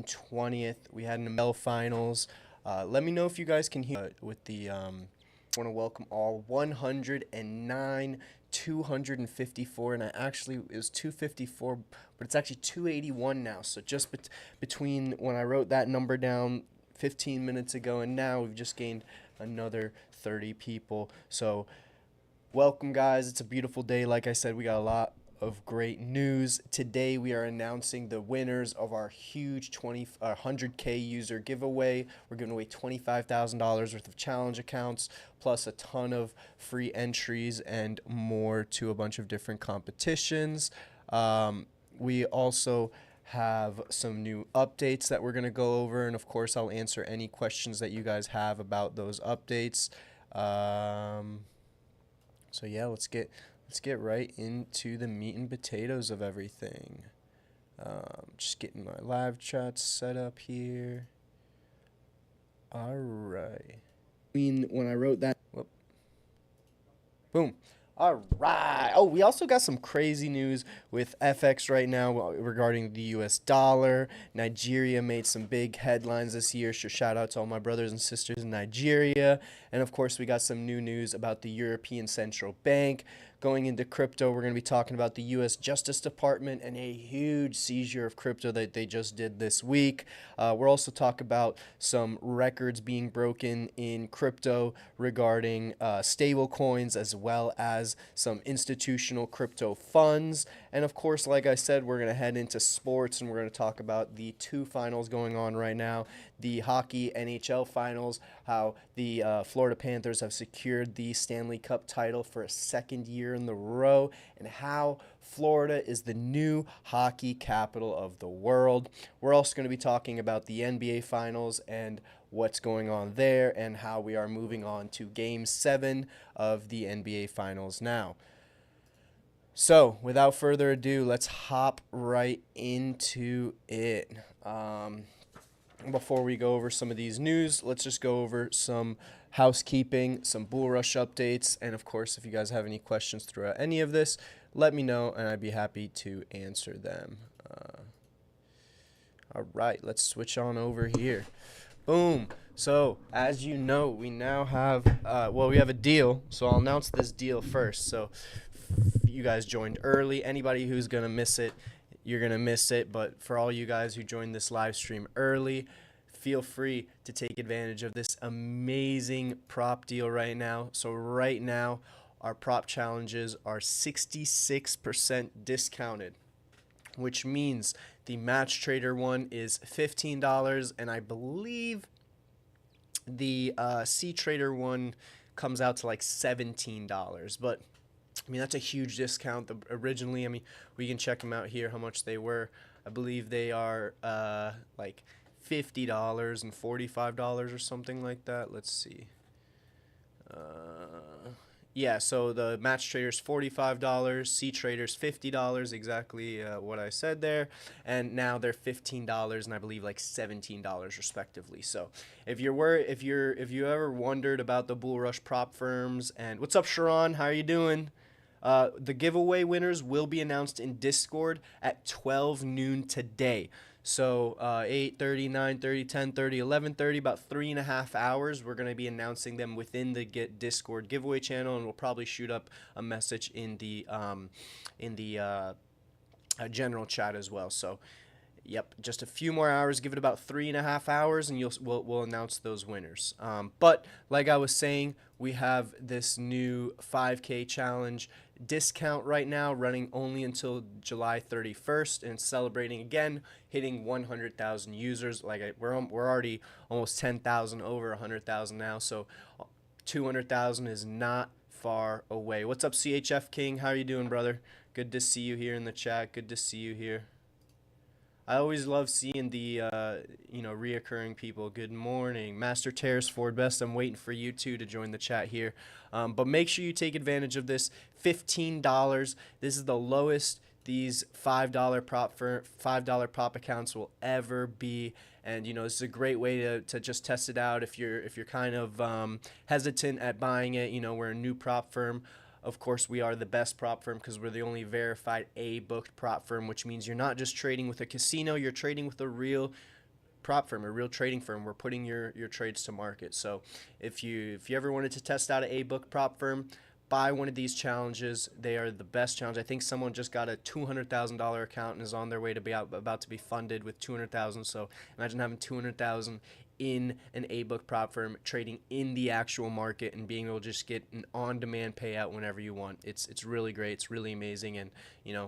20th. We had an ML finals. Let me know if you guys can hear with the. I want to welcome all 109, 254, and I actually it was 254, but it's actually 281 now. So just between when I wrote that number down 15 minutes ago and now, we've just gained another 30 people. So welcome, guys. It's a beautiful day. Like I said, we got a lot of great news. Today, we are announcing the winners of our huge 100K user giveaway. We're giving away $25,000 worth of challenge accounts, plus a ton of free entries and more to a bunch of different competitions. We also have some new updates that we're going to go over, and of course, I'll answer any questions that you guys have about those updates. So yeah, let's get right into the meat and potatoes of everything. Just getting my live chat set up here. All right. When I wrote that, whoop, boom. All right. Oh, we also got some crazy news with FX right now regarding the US dollar. Nigeria made some big headlines this year. So shout out to all my brothers and sisters in Nigeria. And of course, we got some new news about the European Central Bank. Going into crypto, we're going to be talking about the US Justice Department and a huge seizure of crypto that they just did this week. We'll also talk about some records being broken in crypto regarding stable coins, as well as some institutional crypto funds. And of course, like I said, we're going to head into sports, and we're going to talk about the two finals going on right now, the hockey NHL finals, how the Florida Panthers have secured the Stanley Cup title for a second year in the row, and how Florida is the new hockey capital of the world. We're also going to be talking about the NBA finals and what's going on there, and how we are moving on to Game 7 of the NBA finals now. So, without further ado, let's hop right into it. Before we go over some of these news, let's just go over some housekeeping, some BullRush updates, and of course, if you guys have any questions throughout any of this, let me know, and I'd be happy to answer them. All right, let's switch on over here. Boom. So, as you know, we now have, we have a deal. So I'll announce this deal first. So you guys joined early. Anybody who's going to miss it, you're going to miss it. But for all you guys who joined this live stream early, feel free to take advantage of this amazing prop deal right now. So right now, our prop challenges are 66% discounted, which means the match trader one is $15, and I believe the C trader one comes out to like $17. But I mean, that's a huge discount. Originally, I mean, we can check them out here, how much they were. I believe they are like $50 and $45 or something like that. Let's see. Yeah, so the match trader's $45, C trader's $50, exactly what I said there, and now they're $15 and I believe like $17 respectively. So if you ever wondered about the BullRush prop firms, and what's up, Sharon? How are you doing? The giveaway winners will be announced in Discord at 12 noon today. So 8:30, 9:30, 10:30, 11:30, about 3.5 hours. We're going to be announcing them within the Discord giveaway channel, and we'll probably shoot up a message in the general chat as well. So, yep, just a few more hours. Give it about 3.5 hours, and we'll announce those winners. But like I was saying, we have this new 5K challenge discount right now, running only until July 31st, and celebrating again, hitting 100,000 users. We're already almost 10,000, over 100,000 now, so 200,000 is not far away. What's up, CHF King? How are you doing, brother? Good to see you here in the chat. Good to see you here. I always love seeing the reoccurring people. Good morning, Master Terrace Ford Best. I'm waiting for you too to join the chat here. But make sure you take advantage of this. $15. This is the lowest these $5 prop accounts will ever be. And this is a great way to just test it out if you're kind of hesitant at buying it. We're a new prop firm. Of course, we are the best prop firm because we're the only verified A-booked prop firm, which means you're not just trading with a casino, you're trading with a real prop firm, a real trading firm. We're putting your trades to market. So if you ever wanted to test out an A-book prop firm, buy one of these challenges. They are the best challenge. I think someone just got a $200,000 account and is on their way to be about to be funded with $200,000. So imagine having $200,000 in an A-book prop firm, trading in the actual market and being able to just get an on-demand payout whenever you want. It's really great. It's really amazing. And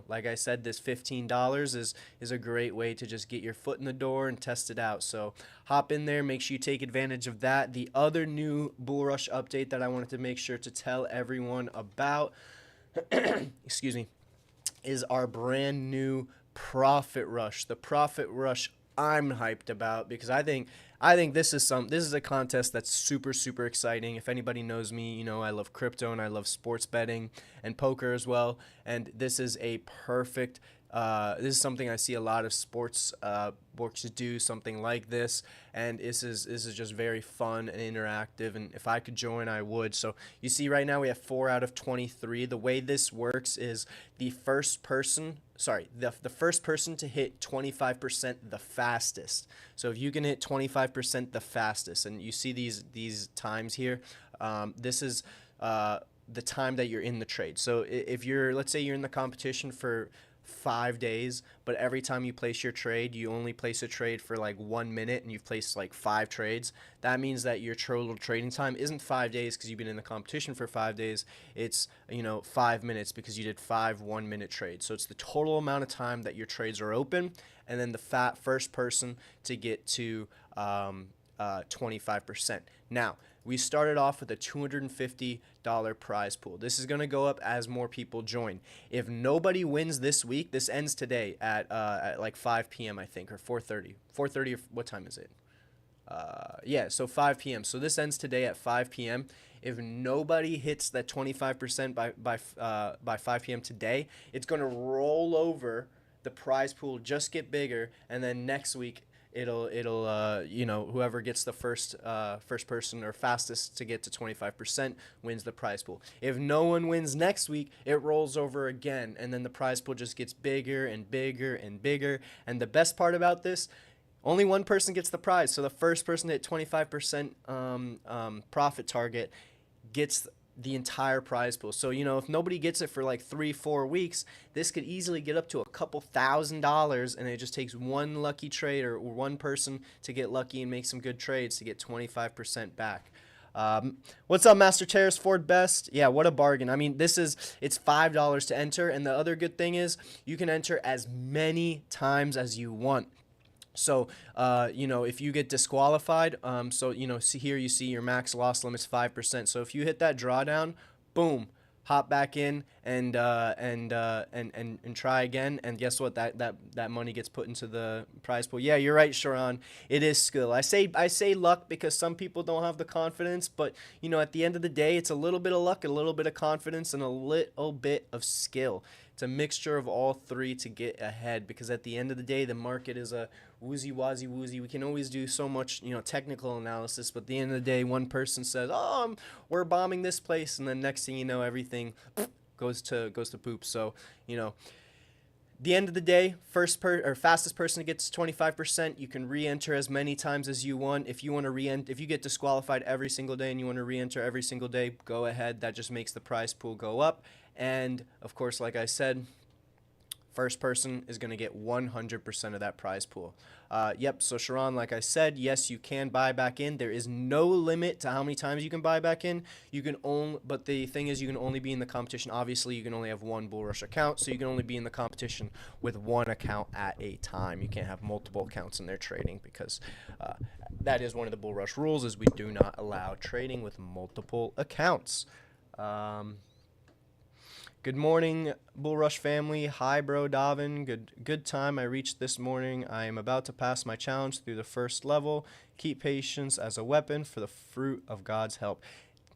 like I said, this $15 is a great way to just get your foot in the door and test it out. So hop in there. Make sure you take advantage of that. The other new BullRush update that I wanted to make sure to tell everyone about, excuse me, is our brand new Profit Rush. The Profit Rush I'm hyped about because I think this is a contest that's super exciting. If anybody knows me, I love crypto and I love sports betting and poker as well. And this is a perfect this is something I see a lot of sports books do, something like this, and this is just very fun and interactive, and if I could join, I would. So you see right now we have 4 out of 23. The way this works is the first person to hit 25% the fastest. So if you can hit 25% the fastest, and you see these times here, this is the time that you're in the trade. So if let's say you're in the competition for 5 days, but every time you place your trade, you only place a trade for like 1 minute and you've placed like 5 trades. That means that your total trading time isn't 5 days because you've been in the competition for 5 days. It's 5 minutes because you did 5 1-minute trades. So it's the total amount of time that your trades are open, and then the first person to get to 25%. Now, we started off with a $250 prize pool. This is going to go up as more people join. If nobody wins this week, this ends today at like 5 p.m. I think, or 4:30. 4:30, or what time is it? Yeah, so 5 p.m. So this ends today at 5 p.m. If nobody hits that 25% by 5 p.m. today, it's going to roll over. The prize pool just get bigger, and then next week it'll whoever gets the first person or fastest to get to 25% wins the prize pool. If no one wins next week, it rolls over again, and then the prize pool just gets bigger and bigger and bigger. And the best part about this, only one person gets the prize. So the first person to hit 25% profit target gets the entire prize pool. So if nobody gets it for like 3-4 weeks, this could easily get up to a couple $1,000, and it just takes one lucky trade or one person to get lucky and make some good trades to get 25% back. What's up, Master Terrace Ford Best? Yeah, what a bargain. I mean, it's $5 to enter, and the other good thing is you can enter as many times as you want. So, if you get disqualified, see here, you see your max loss limit's 5%. So if you hit that drawdown, boom, hop back in and try again. And guess what? That money gets put into the prize pool. Yeah, you're right, Sharon. It is skill. I say luck because some people don't have the confidence, but at the end of the day, it's a little bit of luck, a little bit of confidence, and a little bit of skill. It's a mixture of all three to get ahead, because at the end of the day, the market is a woozy. We can always do so much, technical analysis, but at the end of the day, one person says, "Oh, we're bombing this place," and then next thing you know, everything goes to poop. So, the end of the day, fastest person to get to 25%, you can re-enter as many times as you want. If you get disqualified every single day and you want to re-enter every single day, go ahead. That just makes the prize pool go up. And of course, like I said, first person is going to get 100% of that prize pool. Yep, so Sharon, like I said, yes, you can buy back in. There is no limit to how many times you can buy back in. But the thing is, you can only be in the competition. Obviously, you can only have one BullRush account, so you can only be in the competition with one account at a time. You can't have multiple accounts in there trading, because that is one of the BullRush rules, is we do not allow trading with multiple accounts. Good morning, BullRush family. Hi, bro, Davin. Good time I reached this morning. I am about to pass my challenge through the first level. Keep patience as a weapon for the fruit of God's help.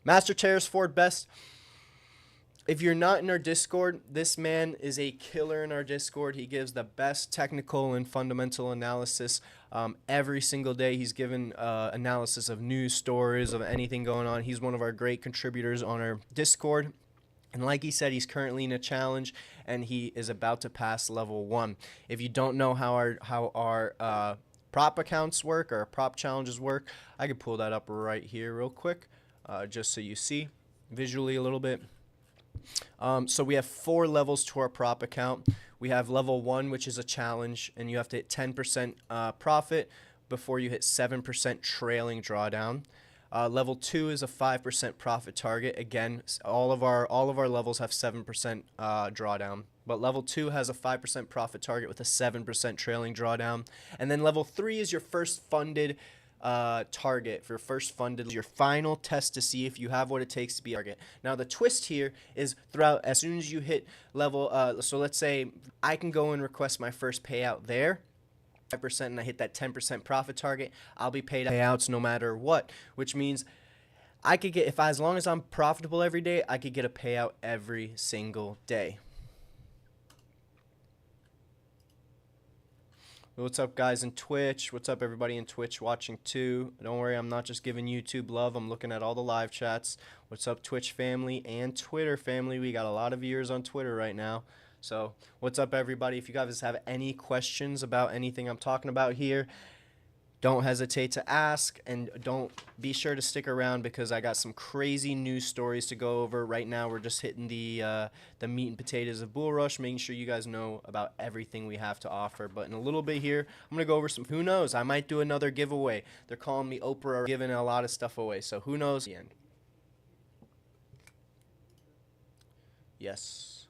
Master Terrace Ford Best. If you're not in our Discord, this man is a killer in our Discord. He gives the best technical and fundamental analysis every single day. He's given analysis of news stories, of anything going on. He's one of our great contributors on our Discord. And like he said, he's currently in a challenge, and he is about to pass level 1. If you don't know how our prop accounts work or prop challenges work. I could pull that up right here real quick, just so you see visually a little bit. So we have 4 levels to our prop account. We have level 1, which is a challenge, and you have to hit 10% profit before you hit 7% trailing drawdown. Level 2 is a 5% profit target. Again, all of our levels have 7% drawdown, but level 2 has a 5% profit target with a 7% trailing drawdown. And then level 3 is your first funded target. For first funded, your final test to see if you have what it takes to be a target. Now the twist here is throughout, as soon as you hit level, so let's say I can go and request my first payout there, 5%, and I hit that 10% profit target, I'll be paid payouts no matter what, which means I could get, as long as I'm profitable every day, I could get a payout every single day. What's up, guys in Twitch? What's up, everybody in Twitch watching too? Don't worry, I'm not just giving YouTube love. I'm looking at all the live chats. What's up, Twitch family and Twitter family? We got a lot of viewers on Twitter right now. So what's up, everybody? If you guys have any questions about anything I'm talking about here, don't hesitate to ask, and don't be sure to stick around because I got some crazy news stories to go over. Right now we're just hitting the meat and potatoes of BullRush, making sure you guys know about everything we have to offer. But in a little bit here, I'm going to go over some, who knows, I might do another giveaway. They're calling me Oprah, giving a lot of stuff away, so who knows. The end. Yes.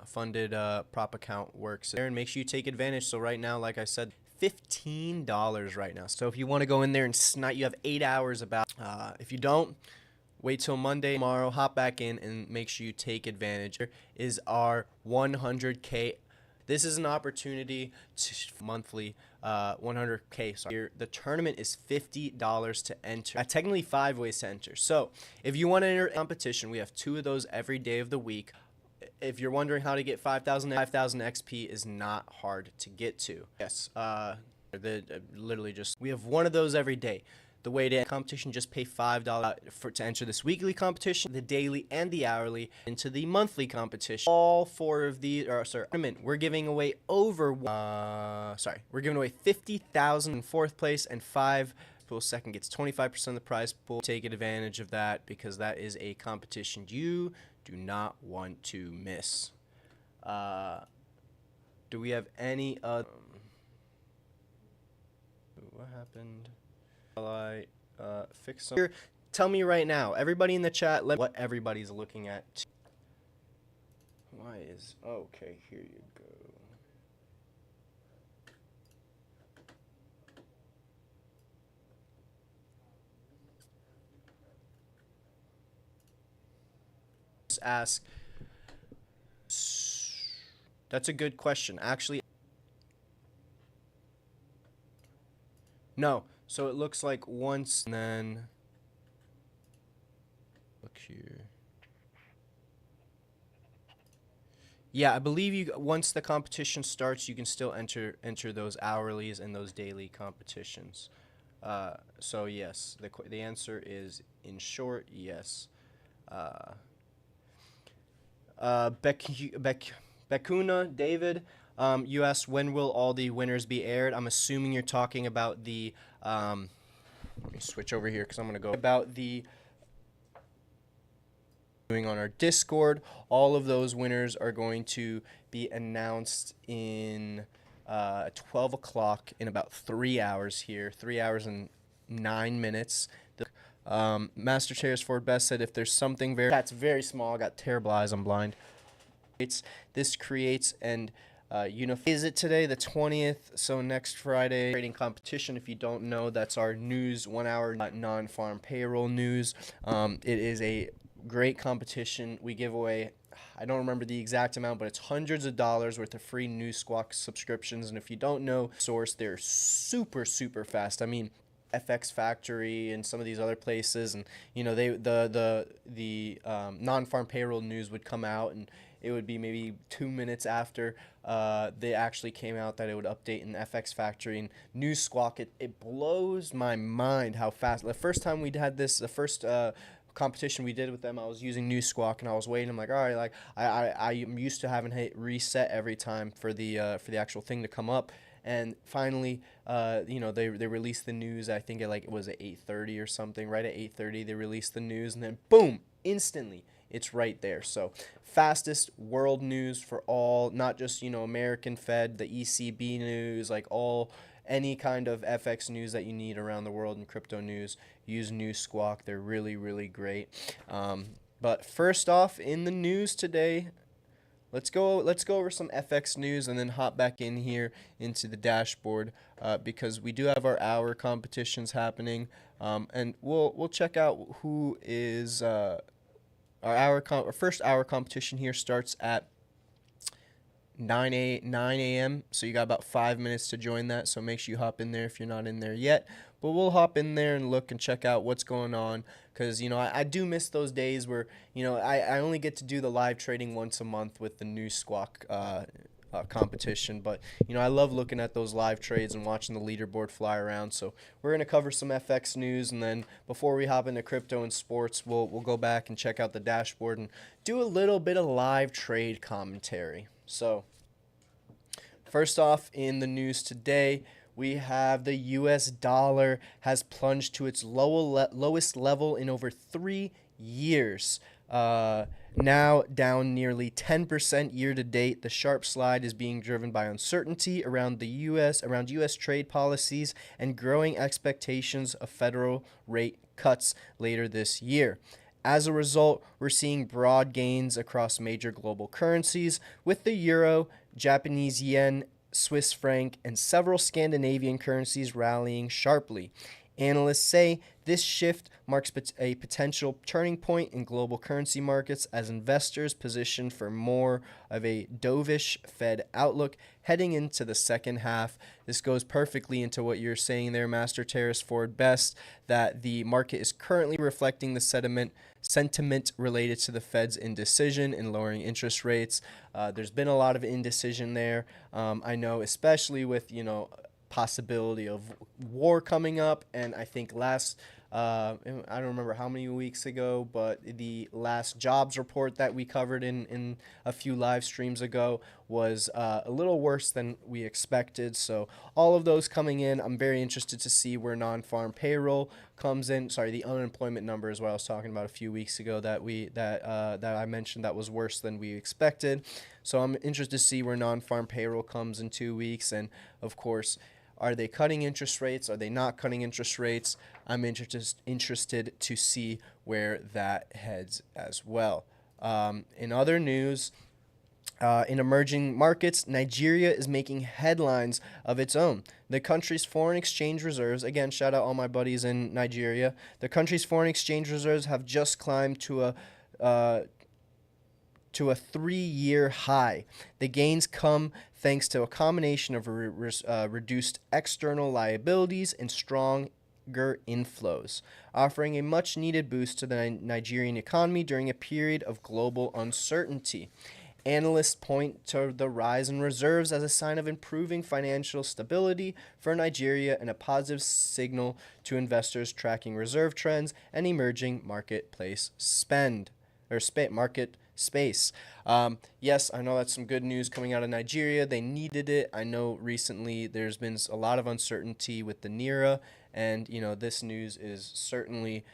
Funded prop account works there, and make sure you take advantage. So right now, like I said, $15 right now. So if you want to go in there and snipe, you have 8 hours about. If you don't, wait till Monday, tomorrow, hop back in and make sure you take advantage. Here is our 100K. This is an opportunity to monthly 100K. Sorry. The tournament is $50 to enter. Technically 5 ways to enter. So if you want to enter a competition, we have 2 of those every day of the week. If you're wondering how to get 5,000 XP is not hard to get to. Yes, literally just, we have 1 of those every day. The way to competition, just pay $5 to enter this weekly competition, the daily and the hourly, into the monthly competition. All 4 of these, we're giving away we're giving away 50,000 in 4th place, and 5 pool second gets 25% of the prize pool. Take advantage of that because that is a competition you do not want to miss. Do we have any other? What happened? Will I fix some? Tell me right now, everybody in the chat, what everybody's looking at. Why is, okay, here you go. Ask. That's a good question. Actually, no. So it looks like once, and then look here. Yeah, I believe you. Once the competition starts, you can still enter those hourlies and those daily competitions. So yes, the answer is, in short, yes. Bekuna, David, you asked when will all the winners be aired. I'm assuming you're talking about the, let me switch over here because I'm going to go about the doing on our Discord. All of those winners are going to be announced in 12 o'clock in about 3 hours here, 3 hours and 9 minutes. Master Chairs Ford Best said if there's something that's very small, I got terrible eyes, I'm blind. This creates and is it today the 20th? So next Friday, trading competition. If you don't know, that's our news, 1 hour non-farm payroll news. It is a great competition. We give away, I don't remember the exact amount, but it's hundreds of dollars worth of free News Squawk subscriptions. And if you don't know source, they're super fast. I mean, FX Factory and some of these other places, and you know, the non-farm payroll news would come out, and it would be maybe 2 minutes after they actually came out that it would update in FX Factory and News Squawk. It blows my mind how fast. The first time we had this, the first competition we did with them, I was using News Squawk and I was waiting. I'm like, all right, like I'm used to having hit reset every time for the actual thing to come up. And finally, they released the news. I think it was at 8:30 or something. Right at 8:30, they released the news, and then boom, instantly, it's right there. So fastest world news for all, not just American Fed, the ECB news, like all any kind of FX news that you need around the world and crypto news. Use News Squawk. They're really, really great. But first off, in the news today, let's go over some FX news and then hop back in here into the dashboard because we do have our hour competitions happening, and we'll check out who is our first hour competition here starts at 9 a.m. So you got about 5 minutes to join that. So make sure you hop in there if you're not in there yet. But we'll hop in there and look and check out what's going on because, I do miss those days where, I only get to do the live trading once a month with the new Squawk competition. But, I love looking at those live trades and watching the leaderboard fly around. So we're going to cover some FX news. And then before we hop into crypto and sports, we'll go back and check out the dashboard and do a little bit of live trade commentary. So, first off, in the news today, we have the U.S. dollar has plunged to its lowest level in over 3 years. Now down nearly 10% year to date. The sharp slide is being driven by uncertainty around U.S. trade policies and growing expectations of federal rate cuts later this year. As a result, we're seeing broad gains across major global currencies, with the euro, Japanese yen, Swiss franc, and several Scandinavian currencies rallying sharply. Analysts say this shift marks a potential turning point in global currency markets as investors position for more of a dovish Fed outlook heading into the second half. This goes perfectly into what you're saying there, Master Terrace Ford Best, that the market is currently reflecting the sentiment related to the Fed's indecision in lowering interest rates. There's been a lot of indecision there. I know, especially with, possibility of war coming up, and I think I don't remember how many weeks ago, but the last jobs report that we covered in a few live streams ago was a little worse than we expected. So all of those coming in, I'm very interested to see where non-farm payroll comes in. Sorry, the unemployment number is what I was talking about a few weeks ago that I mentioned that was worse than we expected. So I'm interested to see where non-farm payroll comes in 2 weeks, and of course, are they cutting interest rates? Are they not cutting interest rates? I'm interested to see where that heads as well. In other news, in emerging markets, Nigeria is making headlines of its own. The country's foreign exchange reserves, again, shout out all my buddies in Nigeria, the country's foreign exchange reserves have just climbed to a 3-year high. The gains come thanks to a combination of reduced external liabilities and stronger inflows, offering a much-needed boost to the Nigerian economy during a period of global uncertainty. Analysts point to the rise in reserves as a sign of improving financial stability for Nigeria and a positive signal to investors tracking reserve trends and emerging marketplace market space. Yes, I know that's some good news coming out of Nigeria. They needed it. I know recently there's been a lot of uncertainty with the Naira, and this news is certainly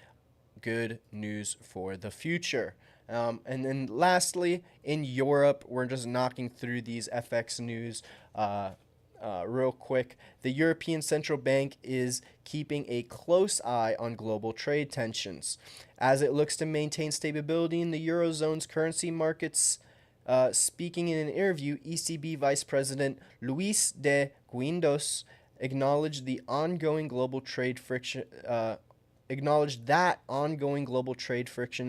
good news for the future. And then lastly, in Europe, we're just knocking through these FX news real quick. The European Central Bank is keeping a close eye on global trade tensions as it looks to maintain stability in the Eurozone's currency markets. Speaking in an interview, ECB Vice President Luis de Guindos acknowledged that ongoing global trade frictions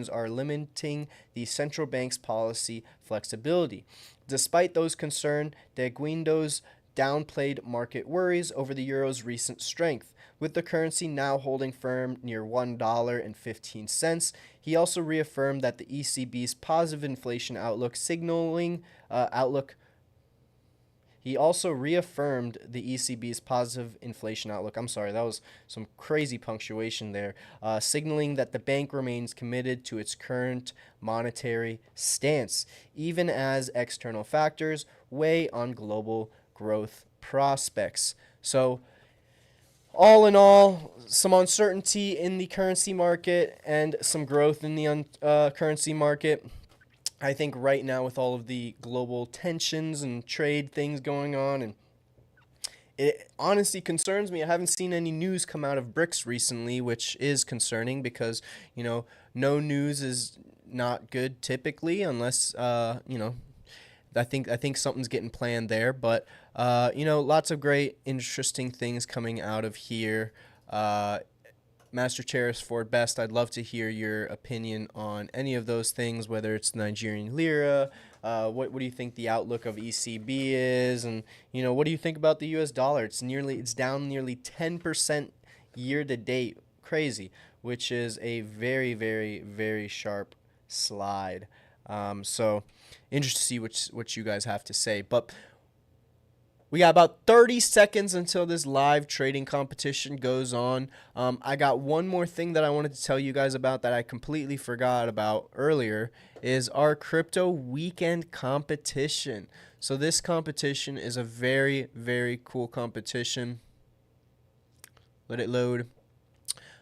are limiting the central bank's policy flexibility. Despite those concerns, de Guindos downplayed market worries over the euro's recent strength, with the currency now holding firm near $1.15. He also reaffirmed that the ECB's positive inflation outlook He also reaffirmed the ECB's positive inflation outlook. I'm sorry, that was some crazy punctuation there, signaling that the bank remains committed to its current monetary stance, even as external factors weigh on global growth prospects. So all in all, some uncertainty in the currency market and some growth in the currency market. I think right now with all of the global tensions and trade things going on, and it honestly concerns me. I haven't seen any news come out of BRICS recently, which is concerning because, no news is not good typically unless, I think something's getting planned there, but lots of great, interesting things coming out of here. Master Terrace for Best, I'd love to hear your opinion on any of those things, whether it's the Nigerian lira. What do you think the outlook of ECB is, and what do you think about the U.S. dollar? It's down nearly 10% year to date, crazy, which is a very, very, very sharp slide. So interested to see what you guys have to say. But we got about 30 seconds until this live trading competition goes on. I got one more thing that I wanted to tell you guys about that I completely forgot about earlier, is our crypto weekend competition. So this competition is a very, very cool competition. Let it load.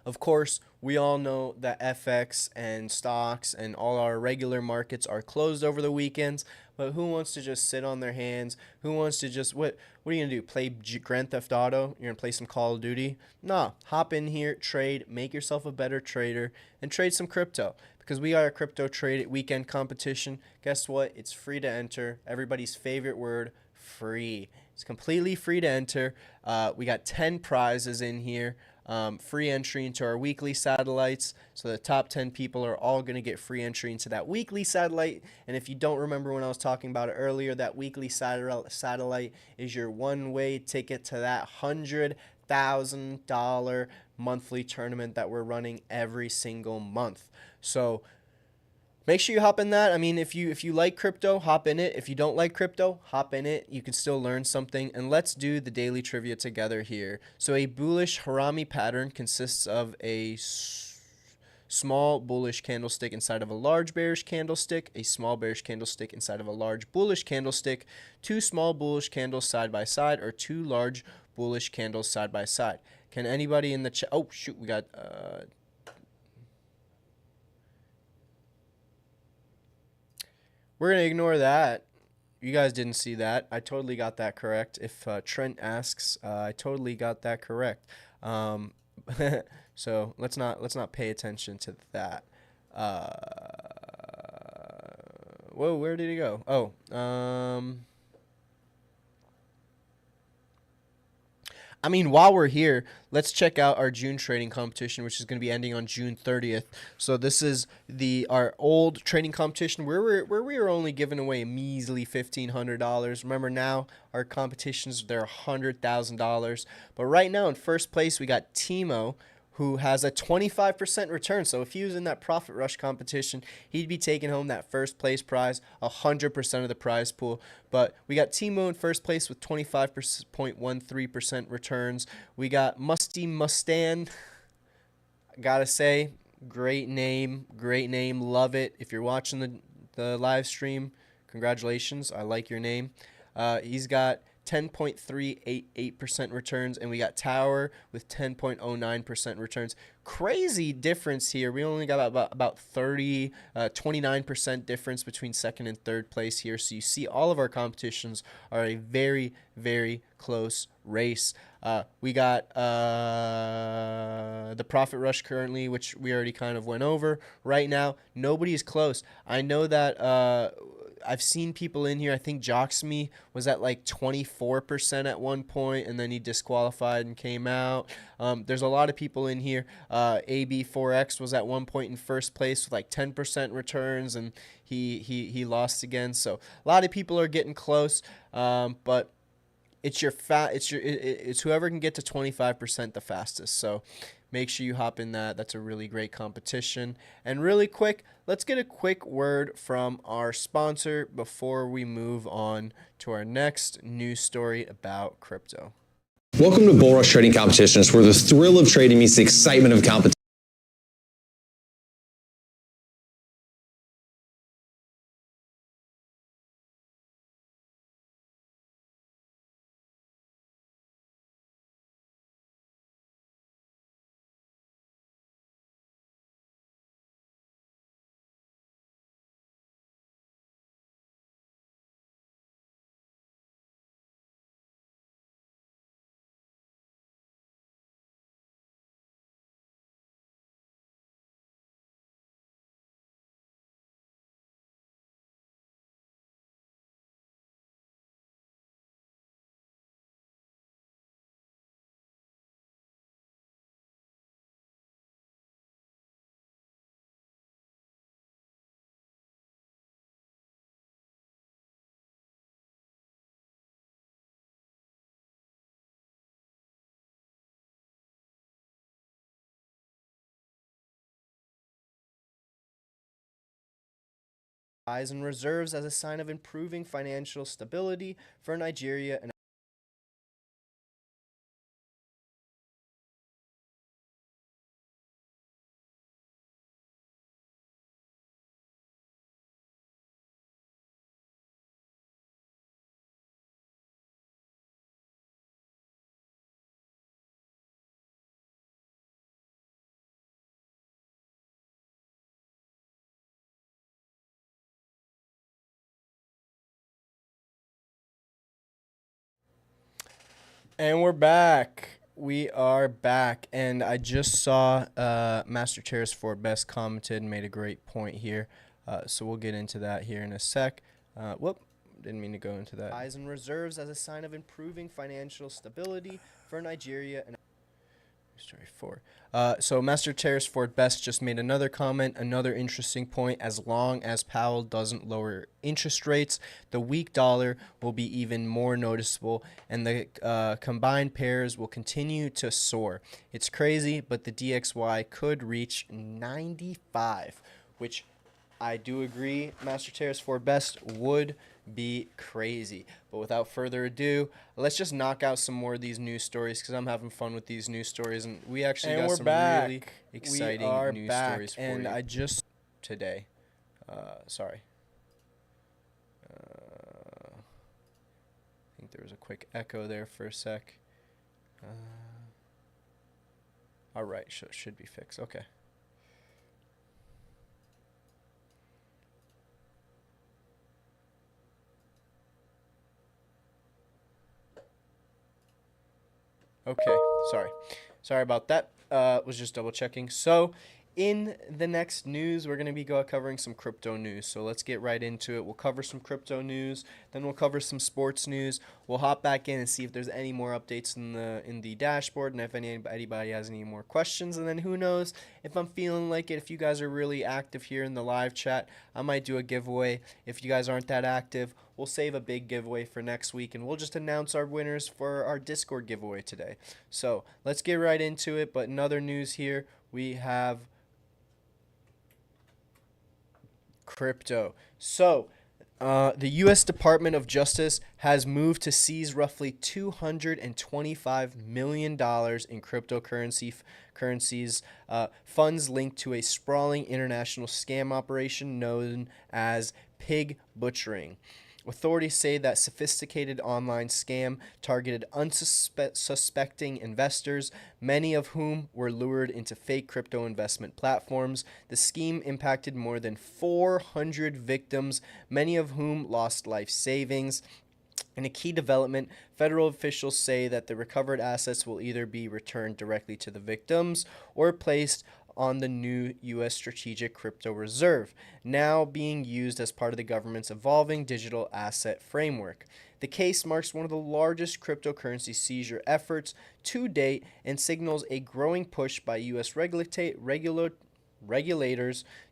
Of course, we all know that FX and stocks and all our regular markets are closed over the weekends, but who wants to just sit on their hands? Who wants to just, what are you going to do? Play Grand Theft Auto? You're going to play some Call of Duty? Nah, hop in here, trade, make yourself a better trader, and trade some crypto. Because we got a crypto trade weekend competition. Guess what? It's free to enter. Everybody's favorite word, free. It's completely free to enter. We got 10 prizes in here. Free entry into our weekly satellites. So the top 10 people are all going to get free entry into that weekly satellite. And if you don't remember when I was talking about it earlier, that weekly satellite is your one-way ticket to that $100,000 monthly tournament that we're running every single month. So make sure you hop in that. I mean, if you like crypto, hop in it. If you don't like crypto, hop in it. You can still learn something. And let's do the daily trivia together here. So a bullish harami pattern consists of a small bullish candlestick inside of a large bearish candlestick, a small bearish candlestick inside of a large bullish candlestick, two small bullish candles side by side, or two large bullish candles side by side. Can anybody in the chat? Oh, shoot, we got... We're going to ignore that. You guys didn't see that. I totally got that correct. If Trent asks, I totally got that correct. So let's not pay attention to that. Whoa, where did he go? Oh, I mean, while we're here, let's check out our June trading competition, which is going to be ending on June 30th. So this is our old trading competition where we were only giving away a measly $1,500. Remember, now our competitions, they're $100,000. But right now in first place, we got Timo, who has a 25% return. So if he was in that Profit Rush competition, he'd be taking home that first place prize, 100% of the prize pool. But we got Timo in first place with 25.13% returns. We got Musty Mustan. Gotta say, great name, love it. If you're watching the live stream, congratulations, I like your name. He's got 10.388% returns, and we got Tower with 10.09% returns. Crazy difference here. We only got about 29% difference between second and third place here. So you see all of our competitions are a very, very close race. We got the Profit Rush currently, which we already kind of went over. Right now, nobody's close. I know that I've seen people in here. I think Joxme was at like 24% at one point, and then he disqualified and came out. There's a lot of people in here. AB Forex was at one point in first place with like 10% returns, and he lost again. So a lot of people are getting close, but it's whoever can get to 25% the fastest. So make sure you hop in that. That's a really great competition. And really quick, let's get a quick word from our sponsor before we move on to our next news story about crypto. Welcome to BullRush Trading Competitions, where the thrill of trading meets the excitement of competition. and reserves as a sign of improving financial stability for Nigeria and And we're back. We are back. And I just saw Master Chairs for Best commented and made a great point here. So we'll get into that here in a sec. Didn't mean to go into that. And reserves as a sign of improving financial stability for Nigeria and Story 4. So Master Terrace Ford Best just made another comment, another interesting point. As long as Powell doesn't lower interest rates, the weak dollar will be even more noticeable, and the combined pairs will continue to soar. It's crazy, but the DXY could reach 95, which I do agree, Master Terrace Ford Best would be crazy. But without further ado, let's just knock out some more of these news stories because I'm having fun with these news stories, and we actually got some really exciting news stories for you. I just today, sorry. I think there was a quick echo there for a sec. All right, should be fixed. Okay. Okay, sorry about that. Was just double checking. So in the next news, we're going to be covering some crypto news. So let's get right into it. We'll cover some crypto news, then we'll cover some sports news. We'll hop back in and see if there's any more updates in the dashboard, and if anybody has any more questions. And then who knows, if I'm feeling like it, if you guys are really active here in the live chat, I might do a giveaway. If you guys aren't that active, we'll save a big giveaway for next week, and we'll just announce our winners for our Discord giveaway today. So let's get right into it. But in other news here, we have crypto. So the U.S. Department of Justice has moved to seize roughly $225 million in cryptocurrencies, funds linked to a sprawling international scam operation known as pig butchering. Authorities say that sophisticated online scam targeted unsuspecting investors, many of whom were lured into fake crypto investment platforms. The scheme impacted more than 400 victims, many of whom lost life savings. In a key development, federal officials say that the recovered assets will either be returned directly to the victims or placed on the new U.S. Strategic Crypto Reserve, now being used as part of the government's evolving digital asset framework. The case marks one of the largest cryptocurrency seizure efforts to date and signals a growing push by U.S. regulators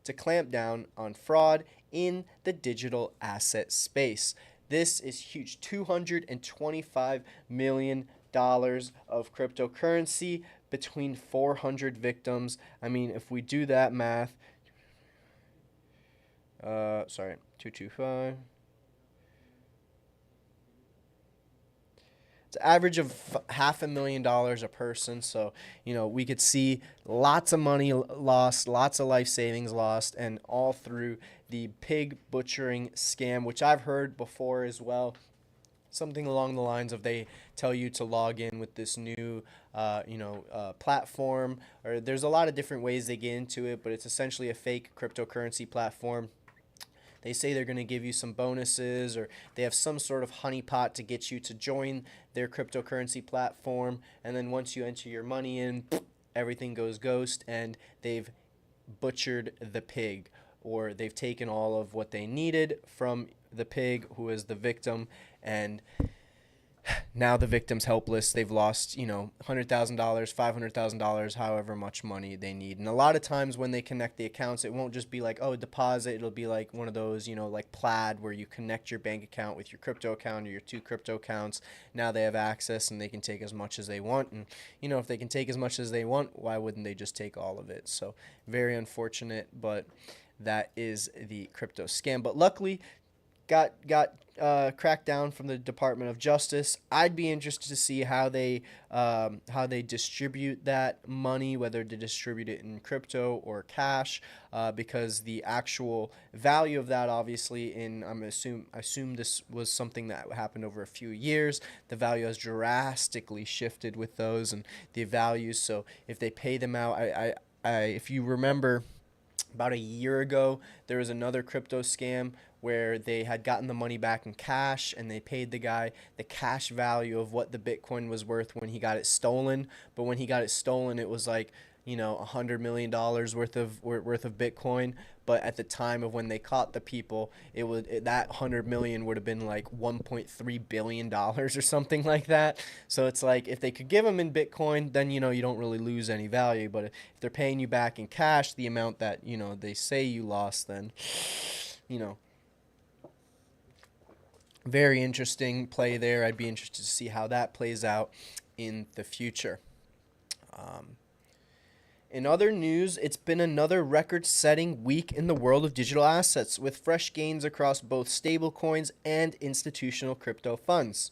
to clamp down on fraud in the digital asset space. This is huge. $225 million of cryptocurrency between 400 victims. I mean, if we do that math, 225. It's an average of $500,000 a person. So, we could see lots of money lost, lots of life savings lost, and all through the pig butchering scam, which I've heard before as well. Something along the lines of they tell you to log in with this new, platform. Or there's a lot of different ways they get into it, but it's essentially a fake cryptocurrency platform. They say they're going to give you some bonuses, or they have some sort of honeypot to get you to join their cryptocurrency platform. And then once you enter your money in, everything goes ghost, and they've butchered the pig, or they've taken all of what they needed from the pig, who is the victim, and now the victim's helpless. They've lost, $100,000, $500,000, however much money they need. And a lot of times when they connect the accounts, it won't just be like, oh, deposit. It'll be like one of those, like Plaid, where you connect your bank account with your crypto account or your two crypto accounts. Now they have access and they can take as much as they want. And, if they can take as much as they want, why wouldn't they just take all of it? So very unfortunate, but that is the crypto scam. But luckily, got cracked down from the Department of Justice. I'd be interested to see how they distribute that money, whether to distribute it in crypto or cash, because the actual value of that, obviously, I assume this was something that happened over a few years. The value has drastically shifted with those and the values. So if they pay them out, if you remember, about a year ago, there was another crypto scam where they had gotten the money back in cash and they paid the guy the cash value of what the Bitcoin was worth when he got it stolen. But when he got it stolen, it was like, $100 million worth of Bitcoin. But at the time of when they caught the people, that 100 million would have been like 1.3 billion dollars or something like that. So it's like, if they could give them in Bitcoin, then you don't really lose any value. But if they're paying you back in cash the amount that they say you lost, then you know very interesting play there. I'd be interested to see how that plays out in the future. In other news, it's been another record-setting week in the world of digital assets, with fresh gains across both stablecoins and institutional crypto funds.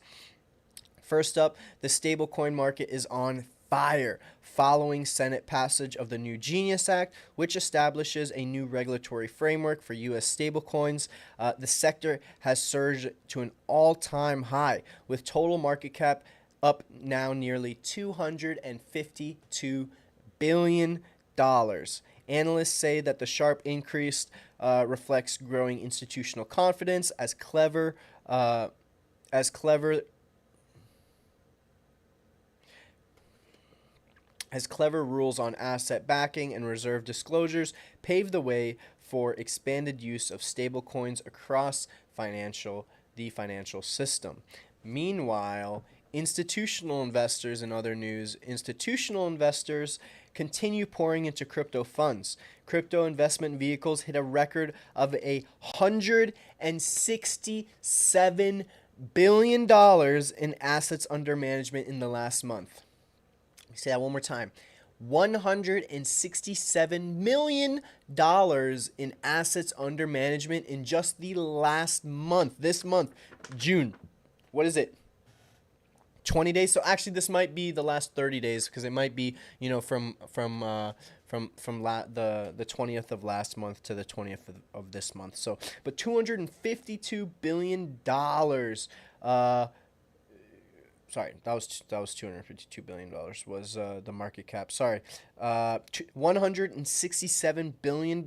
First up, the stablecoin market is on fire following Senate passage of the new Genius Act, which establishes a new regulatory framework for U.S. stablecoins. The sector has surged to an all-time high, with total market cap up now nearly $252 billion. Analysts say that the sharp increase reflects growing institutional confidence as clever rules on asset backing and reserve disclosures pave the way for expanded use of stablecoins across the financial system. Meanwhile, institutional investors continue pouring into crypto funds. Crypto investment vehicles hit a record of $167 billion in assets under management in the last month. Let me say that one more time. $167 million in assets under management in just the last month. This month, June. What is it? 20 days. So actually, this might be the last 30 days, because it might be from the 20th of last month to the 20th of this month. So, but $252 billion. Sorry, that was $252 billion was the market cap. Sorry, $167 billion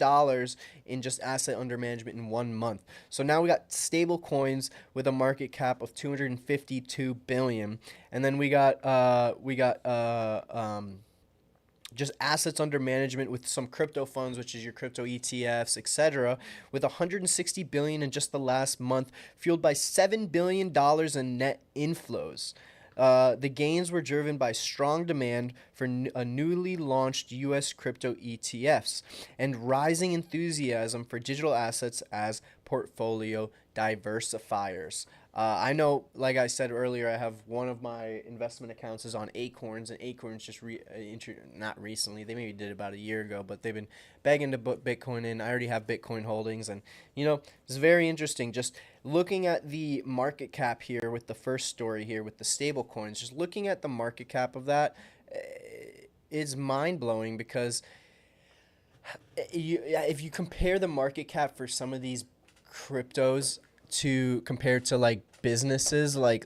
in just asset under management in 1 month. So now we got stable coins with a market cap of $252 billion, and then we got just assets under management with some crypto funds, which is your crypto ETFs, etc., with $160 billion in just the last month, fueled by $7 billion in net inflows. The gains were driven by strong demand for a newly launched U.S. crypto ETFs and rising enthusiasm for digital assets as portfolio diversifiers. I know, like I said earlier, I have one of my investment accounts is on Acorns, and Acorns just not recently, they maybe did about a year ago, but they've been begging to put Bitcoin in. I already have Bitcoin holdings, and it's very interesting. Just looking at the market cap here with the first story here with the stable coins, just looking at the market cap of that is mind blowing, because if you compare the market cap for some of these cryptos compared to like businesses, let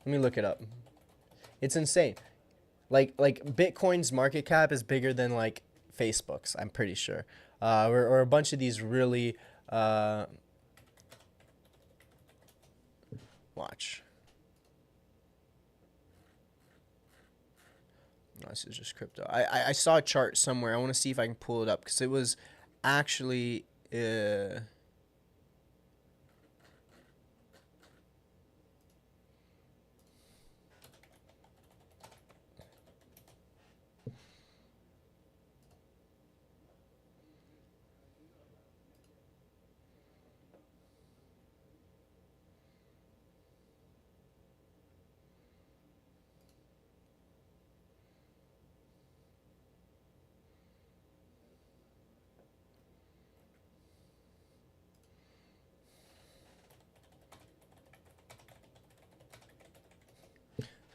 me look it up. It's insane. Like Bitcoin's market cap is bigger than like Facebook's, I'm pretty sure, or a bunch of these really watch. No, this is just crypto. I saw a chart somewhere. I want to see if I can pull it up, because it was actually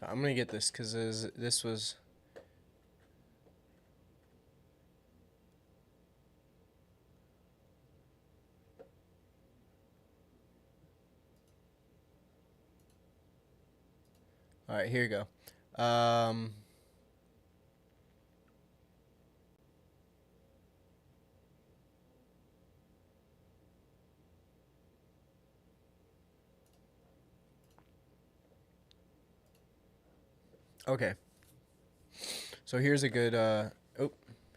I'm gonna get this because this was. All right, here you go. Okay, so here's a good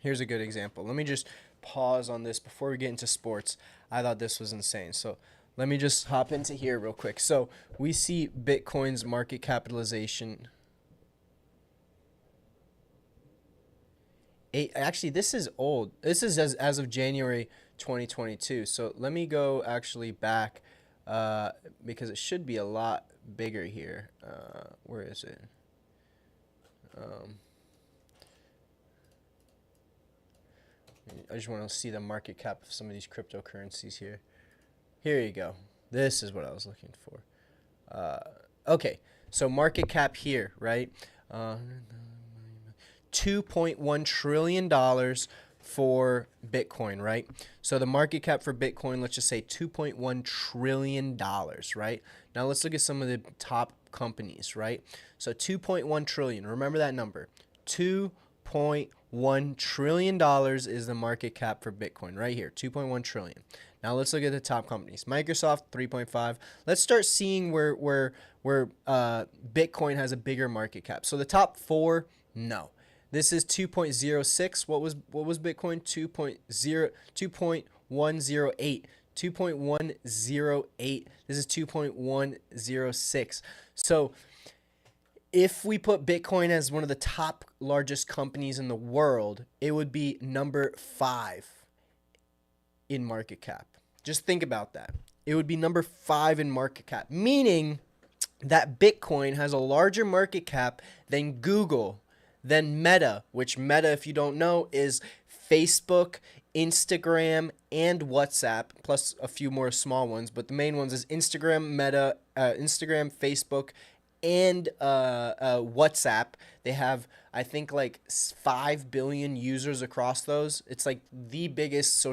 here's a good example. Let me just pause on this before we get into sports. I thought this was insane. So let me just hop into here real quick. So we see Bitcoin's market capitalization. Actually, this is old. This is as of January 2022. So let me go actually back because it should be a lot bigger here. Where is it? Um, I just want to see the market cap of some of these cryptocurrencies here. Here you go. This is what I was looking for. Okay, so market cap here, right? $2.1 trillion for Bitcoin, right? So the market cap for Bitcoin, let's just say $2.1 trillion, right? Now let's look at some of the top companies, right? So 2.1 trillion, remember that number. $2.1 trillion is the market cap for Bitcoin right here, 2.1 trillion. Now let's look at the top companies. Microsoft, 3.5. Let's start seeing where Bitcoin has a bigger market cap. So the top four, no. This is 2.06. What was Bitcoin? 2.108. 2.108. This is 2.106. So if we put Bitcoin as one of the top largest companies in the world, it would be number 5 in market cap. Just think about that. It would be number 5 in market cap, meaning that Bitcoin has a larger market cap than Google, than Meta, which Meta, if you don't know, is Facebook, Instagram, and WhatsApp, plus a few more small ones. But the main ones is Instagram, Meta, Instagram, Facebook, and WhatsApp. They have, I think, like 5 billion users across those. It's like the biggest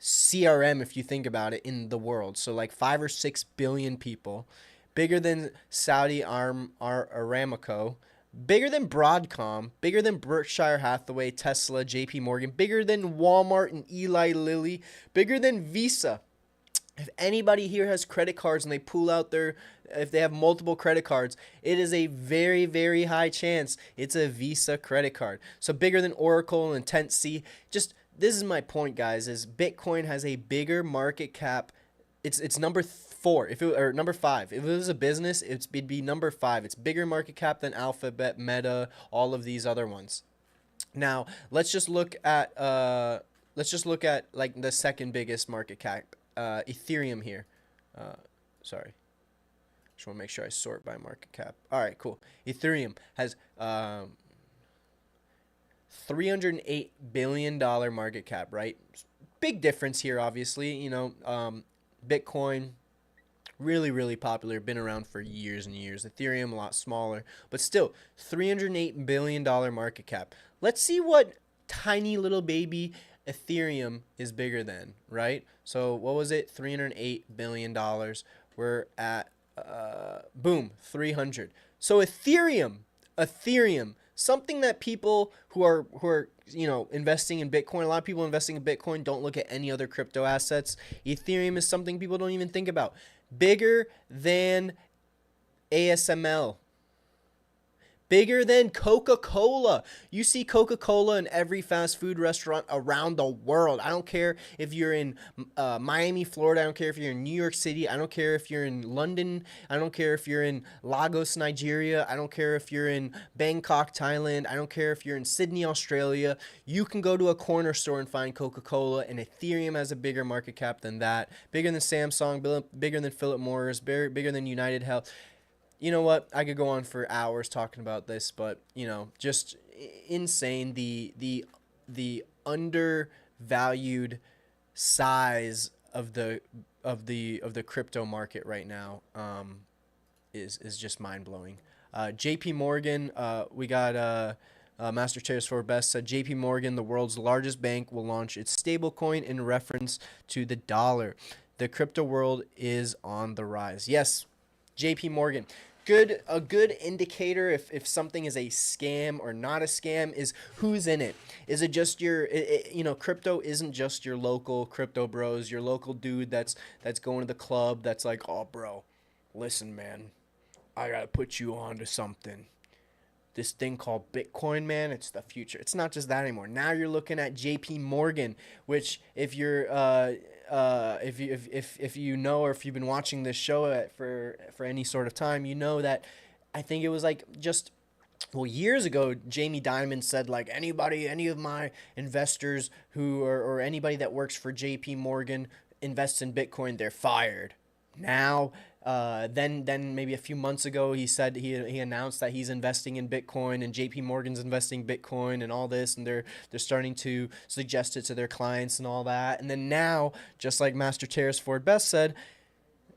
CRM, if you think about it, in the world. So like 5 or 6 billion people, bigger than Saudi Aramco, bigger than Broadcom, bigger than Berkshire Hathaway, Tesla, JP Morgan, bigger than Walmart and Eli Lilly, bigger than Visa. If anybody here has credit cards and they pull out if they have multiple credit cards, it is a very, very high chance it's a Visa credit card. So bigger than Oracle and Tencent. Just, this is my point, guys, is Bitcoin has a bigger market cap. It's number 4, or number 5. If it was a business, it'd be number 5. It's bigger market cap than Alphabet, Meta, all of these other ones. Now let's just look at like the second biggest market cap, Ethereum here. Sorry, just want to make sure I sort by market cap. All right, cool. Ethereum has $308 billion market cap, right? Big difference here, obviously. You know, Bitcoin, really, really popular, been around for years and years. Ethereum, a lot smaller, but still, $308 billion market cap. Let's see what tiny little baby Ethereum is bigger than, right? So what was it? $308 billion. We're at, boom, 300. So Ethereum, something that people who are investing in Bitcoin, a lot of people investing in Bitcoin don't look at any other crypto assets. Ethereum is something people don't even think about. Bigger than ASML. Bigger than Coca-Cola. You see Coca-Cola in every fast food restaurant around the world. I don't care if you're in Miami, Florida. I don't care if you're in New York City. I don't care if you're in London. I don't care if you're in Lagos, Nigeria. I don't care if you're in Bangkok, Thailand. I don't care if you're in Sydney, Australia. You can go to a corner store and find Coca-Cola, and Ethereum has a bigger market cap than that. Bigger than Samsung, bigger than Philip Morris, bigger than United Health. You know what? I could go on for hours talking about this, but just insane, the undervalued size of the crypto market right now. is just mind blowing. J.P. Morgan, we got Master Chairs for Best said J.P. Morgan, the world's largest bank, will launch its stablecoin in reference to the dollar. The crypto world is on the rise. Yes, J.P. Morgan. A good indicator if something is a scam or not a scam is who's in it. Is it just crypto isn't just your local crypto bros, your local dude that's going to the club that's like, oh bro, listen man, I gotta put you on to something. This thing called Bitcoin, man, it's the future. It's not just that anymore. Now you're looking at J.P. Morgan, which if you're if you know, or if you've been watching this show for any sort of time, you know that I think it was like just years ago, Jamie Dimon said like any of my investors who or anybody that works for J.P. Morgan invests in Bitcoin, they're fired. Now, then maybe a few months ago, he said he announced that he's investing in Bitcoin and J.P. Morgan's investing Bitcoin and all this, and they're starting to suggest it to their clients and all that. And then now, just like Master Terrace Ford Best said,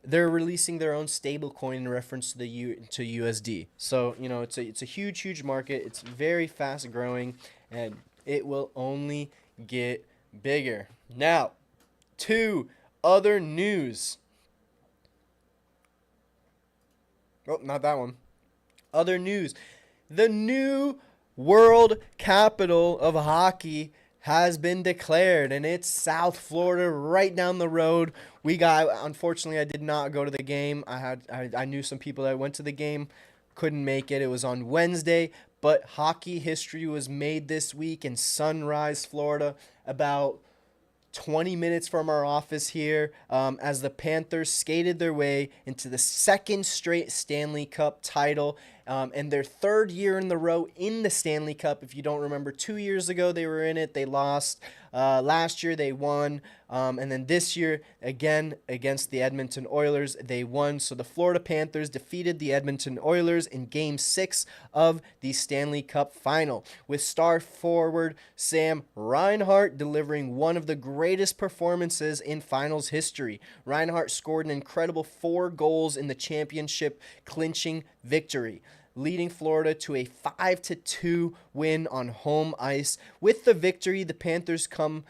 they're releasing their own stable coin in reference to to USD. So it's a huge market. It's very fast growing, and it will only get bigger. Now, to other news. Oh, not that one. Other news. The new world capital of hockey has been declared, and it's South Florida, right down the road. Unfortunately, I did not go to the game. I knew some people that went to the game, couldn't make it. It was on Wednesday, but hockey history was made this week in Sunrise, Florida, about 20 minutes from our office here, as the Panthers skated their way into the second straight Stanley Cup title, and their third year in the row in the Stanley Cup. If you don't remember, 2 years ago they were in it, they lost. Last year they won, and then this year again against the Edmonton Oilers they won. So the Florida Panthers defeated the Edmonton Oilers in Game 6 of the Stanley Cup Final, with star forward Sam Reinhart delivering one of the greatest performances in finals history. Reinhart scored an incredible 4 goals in the championship clinching victory, leading Florida to a 5-2 win on home ice. With the victory, the Panthers become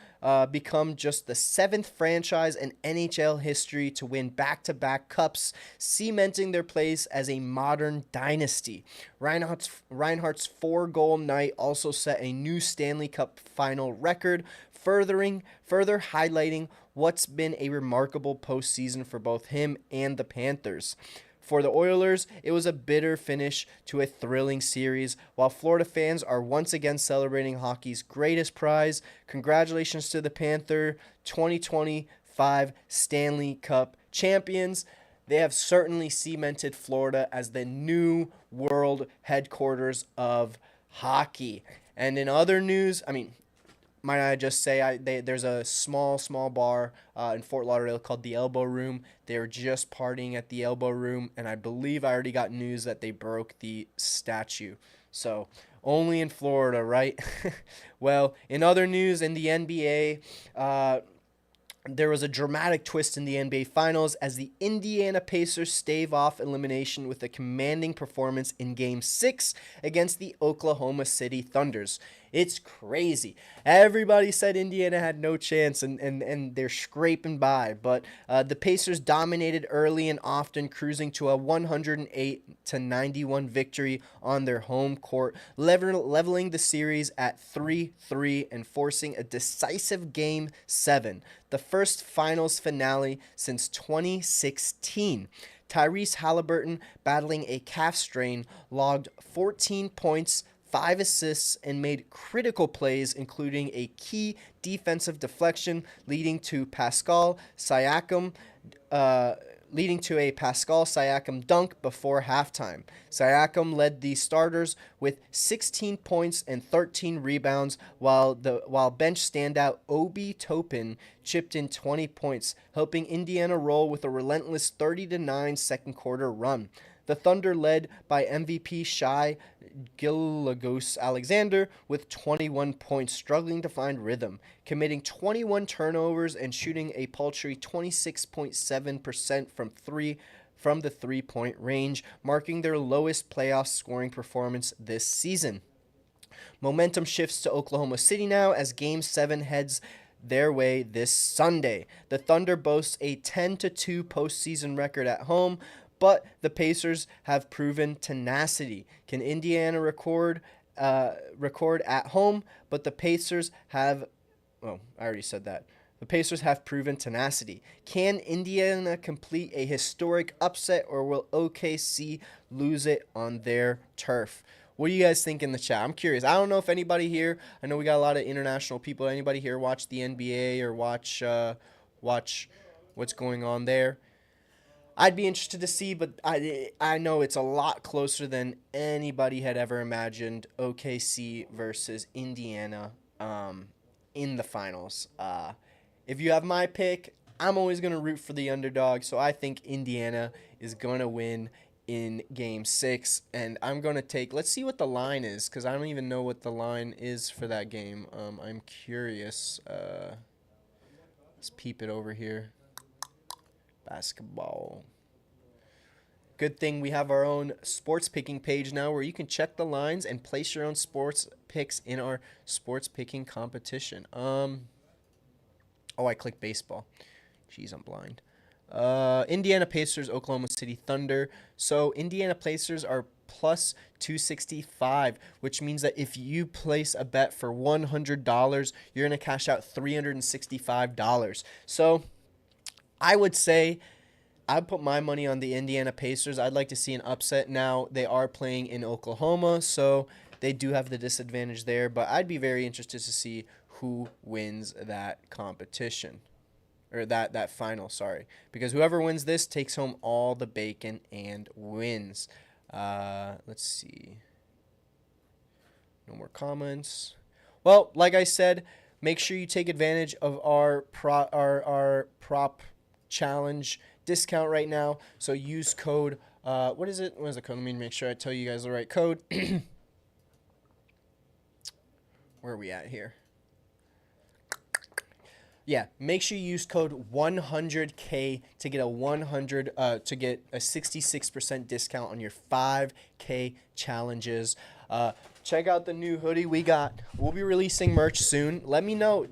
just the 7th franchise in NHL history to win back-to-back cups, cementing their place as a modern dynasty. Reinhardt's 4-goal night also set a new Stanley Cup final record, further highlighting what's been a remarkable postseason for both him and the Panthers. For the Oilers, it was a bitter finish to a thrilling series, while Florida fans are once again celebrating hockey's greatest prize. Congratulations to the Panther 2025 Stanley Cup champions. They have certainly cemented Florida as the new world headquarters of hockey. And in other news, might I just say, there's a small bar in Fort Lauderdale called the Elbow Room. They were just partying at the Elbow Room, and I believe I already got news that they broke the statue. So only in Florida, right? Well, in other news, in the NBA, there was a dramatic twist in the NBA Finals as the Indiana Pacers stave off elimination with a commanding performance in Game 6 against the Oklahoma City Thunders. It's crazy. Everybody said Indiana had no chance, and they're scraping by. But the Pacers dominated early and often, cruising to a 108-91 victory on their home court, leveling the series at 3-3 and forcing a decisive Game 7, the first finals finale since 2016. Tyrese Halliburton, battling a calf strain, logged 14 points, 5 assists, and made critical plays, including a key defensive deflection leading to a Pascal Siakam dunk before halftime. Siakam led the starters with 16 points and 13 rebounds, while bench standout Obi Toppin chipped in 20 points, helping Indiana roll with a relentless 30-9 second quarter run. The Thunder, led by MVP Shai Gilgeous-Alexander with 21 points, struggling to find rhythm, committing 21 turnovers and shooting a paltry 26.7% from 3 from the three-point range, marking their lowest playoff scoring performance this season. Momentum shifts to Oklahoma City now as Game 7 heads their way this Sunday. The Thunder boasts a 10-2 postseason record at home, but the Pacers have proven tenacity. Can Indiana record at home? But the Pacers have... Oh, I already said that. The Pacers have proven tenacity. Can Indiana complete a historic upset, or will OKC lose it on their turf? What do you guys think in the chat? I'm curious. I don't know if anybody here, I know we got a lot of international people. Anybody here watch the NBA or watch what's going on there? I'd be interested to see, but I know it's a lot closer than anybody had ever imagined. OKC versus Indiana in the finals. If you have my pick, I'm always going to root for the underdog, so I think Indiana is going to win in Game 6, and I'm going to take, let's see what the line is, because I don't even know what the line is for that game. I'm curious. Let's peep it over here. Basketball. Good thing we have our own sports picking page now where you can check the lines and place your own sports picks in our sports picking competition. Oh, I clicked baseball. Jeez, I'm blind. Indiana Pacers, Oklahoma City Thunder. So Indiana Pacers are plus 265, which means that if you place a bet for $100, you're going to cash out $365. So I would say I'd put my money on the Indiana Pacers. I'd like to see an upset. Now, they are playing in Oklahoma, so they do have the disadvantage there, but I'd be very interested to see who wins that competition. Or that final, sorry. Because whoever wins this takes home all the bacon and wins. Let's see. No more comments. Well, like I said, make sure you take advantage of our prop challenge discount right now. So use code, what is it? What is the code? Let me make sure I tell you guys the right code. Where are we at here? Yeah, make sure you use code 100K to get a 66% discount on your 5K challenges. Check out the new hoodie we got. We'll be releasing merch soon. Let me know.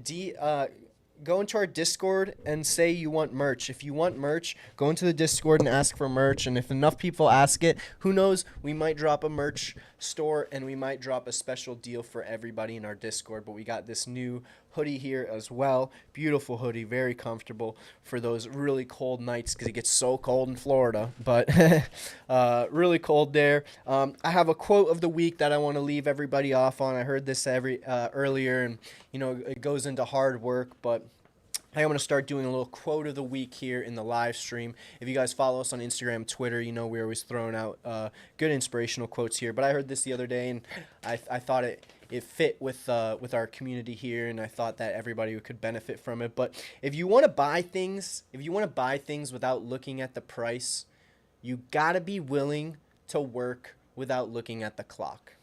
Go into our Discord and say you want merch. If you want merch, go into the Discord and ask for merch. And if enough people ask it, who knows, we might drop a merch store and we might drop a special deal for everybody in our Discord. But we got this new hoodie here as well. Beautiful hoodie, very comfortable for those really cold nights because it gets so cold in Florida. But really cold there. I have a quote of the week that I want to leave everybody off on. I heard this earlier, and it goes into hard work, but I'm going to start doing a little quote of the week here in the live stream. If you guys follow us on Instagram, Twitter, we're always throwing out good inspirational quotes here. But I heard this the other day, and I thought it fit with our community here, and I thought that everybody could benefit from it. But if you want to buy things without looking at the price, you got to be willing to work without looking at the clock.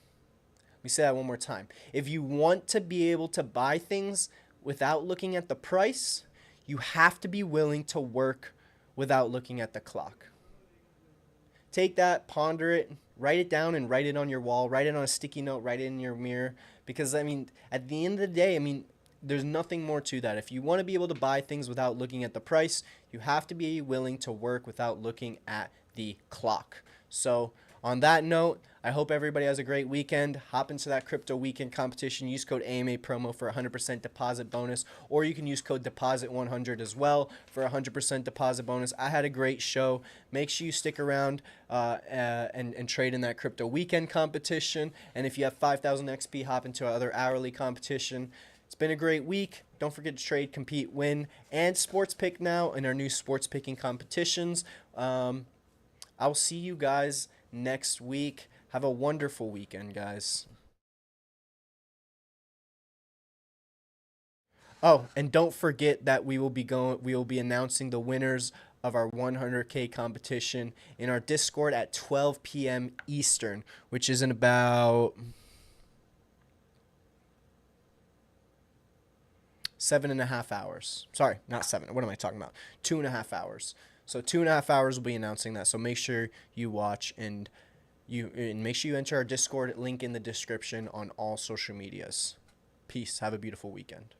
Let me say that one more time. If you want to be able to buy things without looking at the price, you have to be willing to work without looking at the clock. Take that, ponder it, write it down, and write it on your wall. Write it on a sticky note, write it in your mirror. Because, at the end of the day, there's nothing more to that. If you want to be able to buy things without looking at the price, you have to be willing to work without looking at the clock. So, on that note, I hope everybody has a great weekend. Hop into that crypto weekend competition. Use code AMA promo for a 100% deposit bonus, or you can use code deposit100 as well for a 100% deposit bonus. I had a great show. Make sure you stick around and trade in that crypto weekend competition. And if you have 5,000 XP, hop into our other hourly competition. It's been a great week. Don't forget to trade, compete, win, and sports pick now in our new sports picking competitions. I'll see you guys next week. Have a wonderful weekend, guys. Oh, and don't forget that we will be announcing the winners of our 100K competition in our Discord at 12 p.m. Eastern, which is in about 7.5 hours. Sorry, not 7. What am I talking about? 2.5 hours. So 2.5 hours we'll be announcing that. So make sure you watch and make sure you enter our Discord link in the description on all social medias. Peace. Have a beautiful weekend.